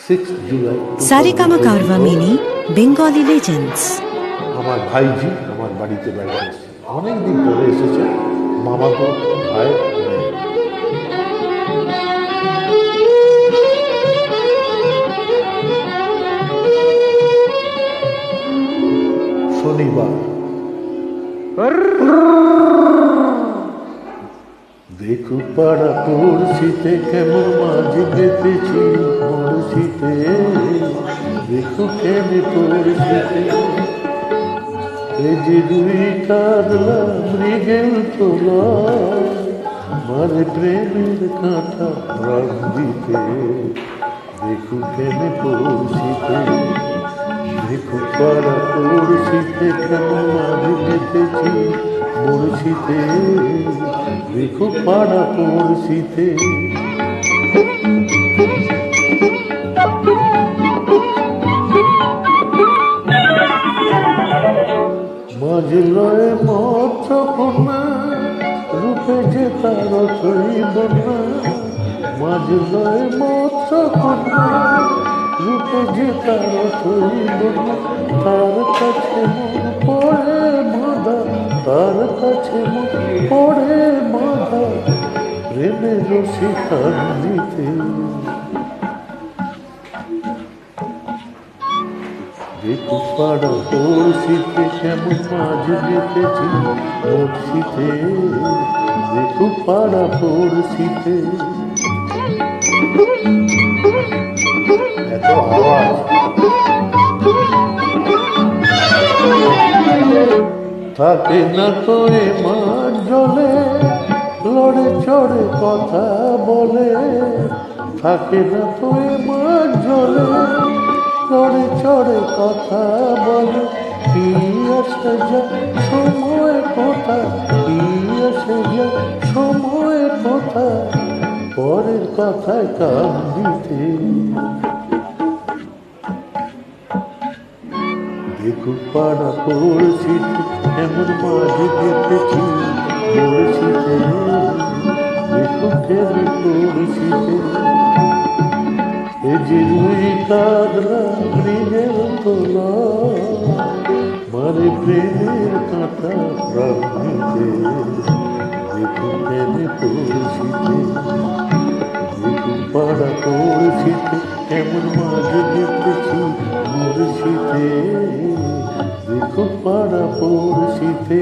6 July Saregama Carvaan mini Bengali legends. আমার ভাইজি আমার বাড়িতে বেড়াতে এসেছে, অনেকদিন পরে এসেছে। মামাতো ভাই শনিবার দেখু পাড়া পড়শিতে কেমন মাঝ পেতেছি পড়শিতে, দেখু কেমন পড়শিতে এই যে দুই কাঁদলা মৃগেল তোলা মারে প্রেমের কাঁটা প্রাণ দিতে, দেখু কেমন পড়শিতে, দেখু পাড়া পড়শিতে কেমন মাঝ পেতেছি পড়শিতে, দেখু পাড়া পড়শিতে। মাঝে লয়ে মৎস্য কন্যা রূপে যে তার ছইব না, মাঝে লয়ে মৎস্য কন্যা রূপে যে তার ছইব না, তার কাছে মন পড়ে বাঁধা, তার কাছে মন পড়ে বাঁধা প্রেমের রশি কান্দিতে, দেখু পাড়া পড়শিতে কেমন মাঝ পেতেছি পড়শিতে, দেখু পাড়া পড়শিতে। এত আওয়াজ থাকে না তো এ মাঠ জলে, লড়ে চড়ে কথা বলে, থাকে না তো এ মাঠ জলে, লড়ে চড়ে কথা বলে, কি আসে যা সময় কথা, কি আসে যা সময় কথা, পরের কথায় কান দিতে, দেখু পাড়া পড়শিতে এমন মাঝে পেতেছি পড়শিতে, দেখু কেমন পড়শিতে এই যে রুই কাঁদলা মৃগেল তোলা মারে প্রেমের কাঁটা প্রাণ দিতে, দেখু কেমন পড়শিতে, দেখু পাড়া পড়শিতে কেমন মাঝে পেতেছি পড়শিতে, দেখু পাড়া পড়শিতে।